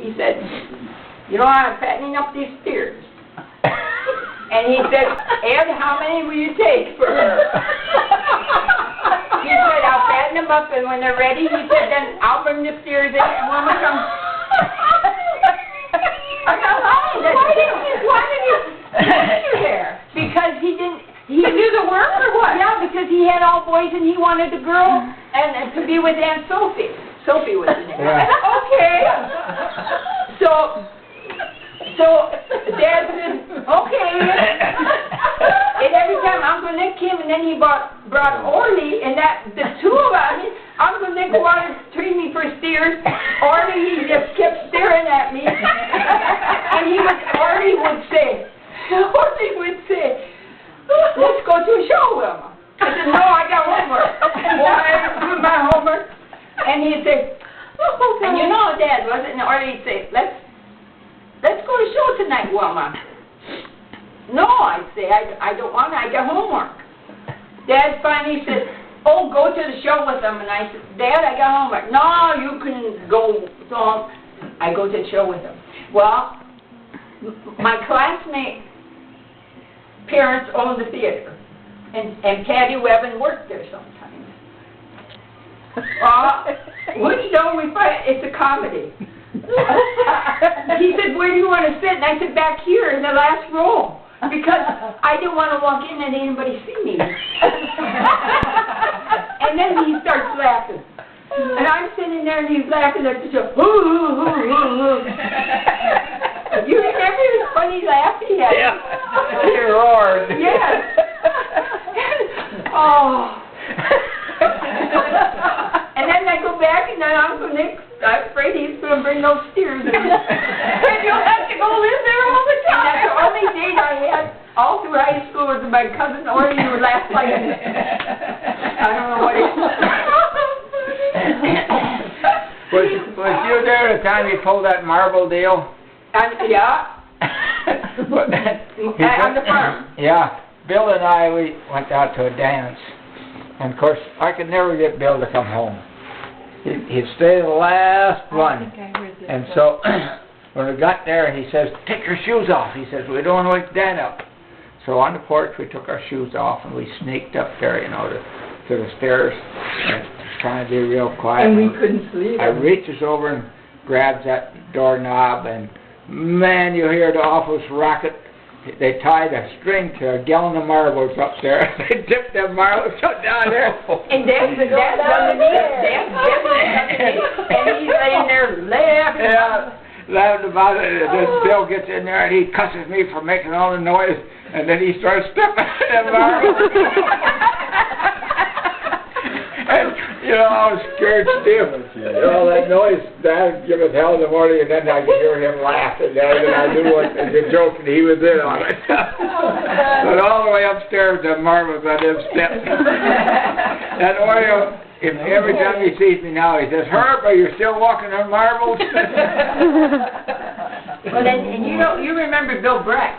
he said, you know, I'm fattening up these steers. And he said, Ed, how many will you take for her? He said, I'll fatten them up, and when they're ready, he said, then I'll bring the steers in, and Mama comes. I go, why did you there? Because he didn't. He do the work or what? Yeah, because he had all boys and he wanted a girl and to be with Aunt Sophie. Sophie was the name. Yeah. Okay. So Dad said, okay. And every time Uncle Nick came, and then he brought Orly, and that the two of us, Uncle Nick wanted to treat me for steers. Orly, he just kept staring at me. And Orly would say, let's go to a show, Wilma. I said, no, I got homework. Well, I do my homework. And he'd say, and you know, Dad, wasn't it? Or he'd say, let's go to a show tonight, Wilma. No, I'd say, I don't want to. I got homework. Dad finally said, oh, go to the show with them. And I said, Dad, I got homework. No, you can go. So I go to the show with them. Well, my classmate parents owned the theater, and Patty Webben worked there sometimes. One show we find it's a comedy. He said, where do you want to sit? And I said, back here in the last row, because I didn't want to walk in and anybody see me. And then he starts laughing. And I'm sitting there and he's laughing at the show. You remember his funny laugh he had? Yeah. He roared. Yes. Oh. And then I go back and then Uncle Nick, I'm afraid he's going to bring those steers in. And you'll have to go live there all the time. And that's the only date I had all through high school was my cousin Orly who laughed like I don't know what it Was you there the time he pulled that marble deal? Yeah. On the farm. Yeah. Bill and I, we went out to a dance. And of course, I could never get Bill to come home. He'd stay the last one. I think I heard this. And so, when we got there, he says, take your shoes off. He says, we don't want to wake Dad up. So on the porch, we took our shoes off and we sneaked up there, you know, to the stairs. And trying to be real quiet. And we couldn't sleep. I reaches over and grabs that doorknob, and man, you hear the awful racket. They tied a string to a gallon of marbles up there. They dipped them marbles up down there. And Dad's underneath. And he's laying there laughing. Yeah, laughing about it. And then Bill gets in there and he cusses me for making all the noise. And then he starts stepping on them marbles. And, you know, I was scared stiff. You know, that noise, Dad give us hell in the morning, and then I could hear him laugh, and then I knew what the joke, and he was in on it. But all the way upstairs, the marbles on them steps. And Oreo, every time he sees me now, he says, Herb, are you still walking on marbles? Well, then, and you remember Bill Breck.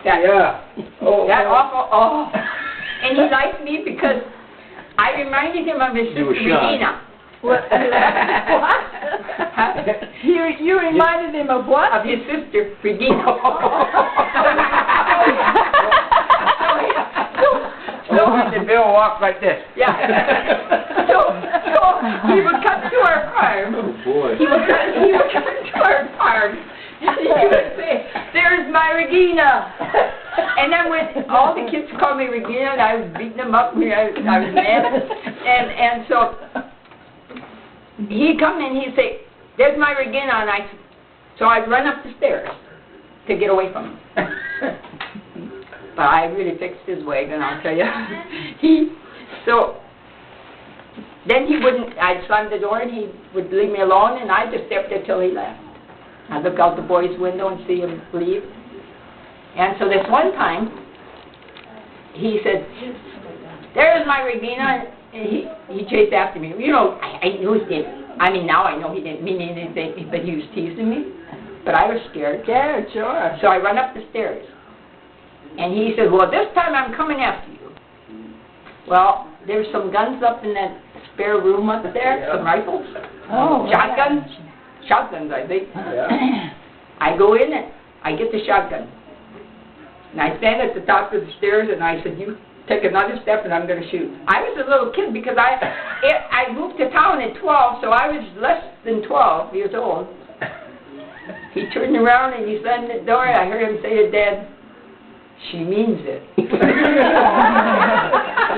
Yeah. Awful, And he liked me because I reminded him of his sister Regina. What? You reminded him of what? Of his sister Regina. So the Bill walked like this. Yeah. So he would come to our farm. Oh boy. He would come to our farm. He would say, "There's my Regina." And then when all the kids called me Regina, and I was beating them up, I was mad. And so he'd come in, he'd say, "There's my Regina," and so I'd run up the stairs to get away from him. But I really fixed his wagon, I'll tell you. Then he wouldn't, I'd slam the door and he would leave me alone, and I just stepped there till he left. I'd look out the boy's window and see him leave. And so this one time, he said, "There's my Regina," and he chased after me. You know, I knew he didn't. I mean, now I know he didn't mean anything, but he was teasing me. But I was scared. Yeah, sure. So I run up the stairs. And he said, "Well, this time I'm coming after you." Well, there's some guns up in that spare room up there, some rifles, shotguns. shotguns, I think. Yeah. I go in and I get the shotgun. And I stand at the top of the stairs and I said, you take another step and I'm going to shoot. I was a little kid because I moved to town at 12, so I was less than 12 years old. He turned around and he slammed the door. I heard him say to Dad, she means it. You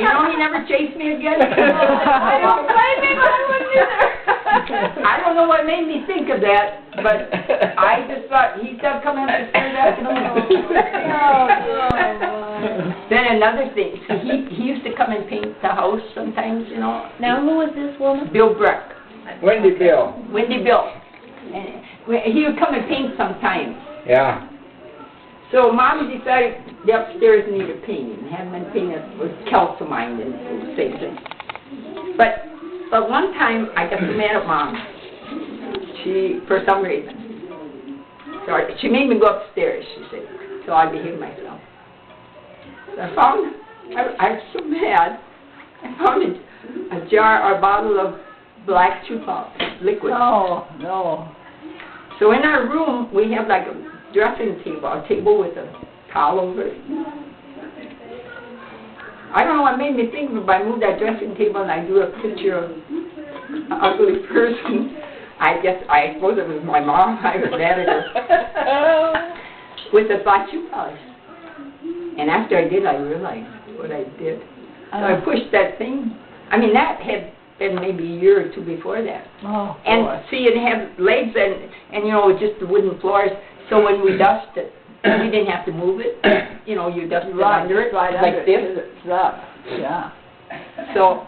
know, he never chased me again. I don't blame him. I wouldn't either. I don't know what made me think of that, but I just thought he said, "Come in and stare at me." Then another thing, so he used to come and paint the house sometimes, you know. Now, who was this woman? Bill Breck. Wendy Bill. Wendy Bill. And he would come and paint sometimes. Yeah. So Mom decided the upstairs needed painting. Hadn't been painted with calcimine and things. But one time I got so mad at Mom. She, for some reason. So she made me go upstairs, she said, so I behaved myself. So I was so mad. I found a jar or a bottle of black chew puff, liquid. Oh, no. So in our room, we have like a dressing table, a table with a towel over it. I don't know what made me think of it, but I moved that dressing table and I drew a picture of an ugly person. I suppose it was my mom. I was mad at her. With a black shoe polish. And after I did, I realized what I did. So I pushed that thing. I mean, that had been maybe a year or two before that. Oh, and boy. see, it had legs and you know, just the wooden floors. So when we dust it, we didn't have to move it. You know, you dust it under it, right like under this. It's up. Yeah. So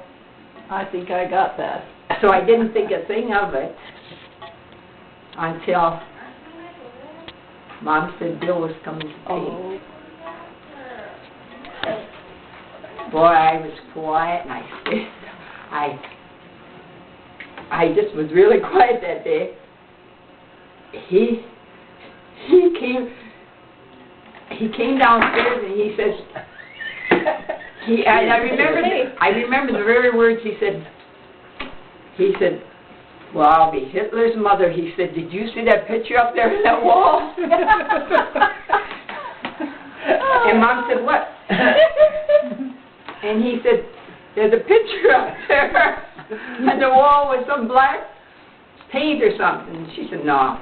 I think I got that. So I didn't think a thing of it until Mom said Bill was coming to paint. Oh. Boy, I was quiet and I just was really quiet that day. He came downstairs and he says, I remember the very words he said. He said, well, I'll be Hitler's mother. He said, did you see that picture up there on that wall? And Mom said, what? And he said, there's a picture up there on the wall with some black paint or something. And she said, no.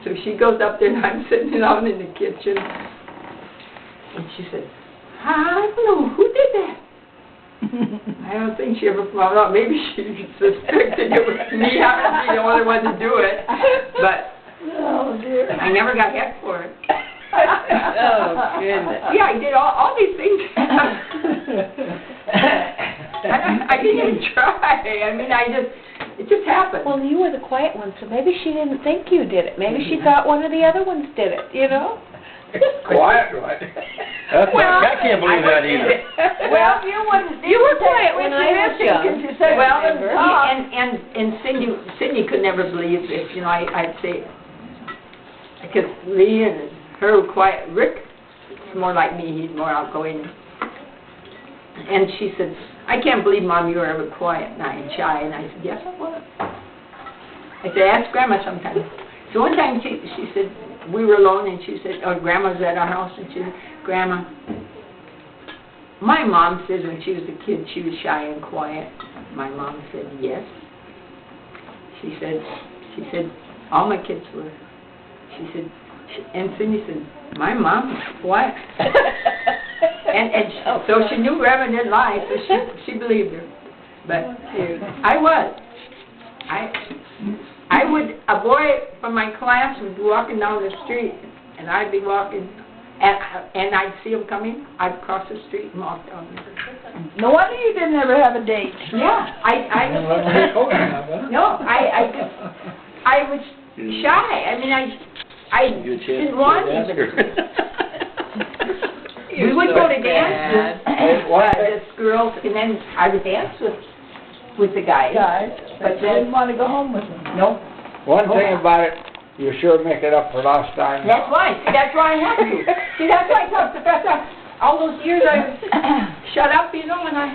So she goes up there and I'm sitting down in the kitchen. And she said, I don't know, who did that? I don't think she ever found out. Maybe she suspected it was me. I would be the only one to do it. But Oh, dear. I never got hit for it. Oh, goodness. Yeah, I did all these things. I didn't even try. I mean, it just happened. Well, you were the quiet one, so maybe she didn't think you did it. Maybe she thought one of the other ones did it, you know? Quiet, right? I can't believe that either. Well, you were quiet when I was young. Well, and Cindy could never believe this. You know, I'd say, because Lee and her were quiet. Rick is more like me. He's more outgoing. And she said, I can't believe, Mom, you were ever quiet and shy. And I said, yes, I was. I said, ask Grandma sometime. So one time she said, we were alone, and she said, oh, Grandma's at our house, and she said, Grandma, my mom says when she was a kid she was shy and quiet. My mom said, yes. She said, all my kids were. She said, and Cindy said, my mom was quiet. So she knew Grandma didn't lie, so she believed her. But I was. A boy from my class would be walking down the street, and I'd be walking, and I'd see him coming. I'd cross the street and walk down there. No wonder you didn't ever have a date. Yeah, I was shy. I mean, I didn't want to even. We would go to dances, the girls, and then I would dance with the guys. But you didn't want to go home with them. Nope. One thing about it, you sure make it up for lost time. That's why. See, that's why I have to. See, that's why I talked about that. All those years I shut up, you know, and I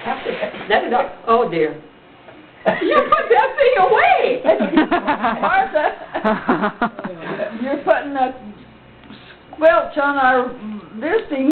have to let it up. Oh, dear. You put that thing away. Martha, you're putting a squelch on our listing.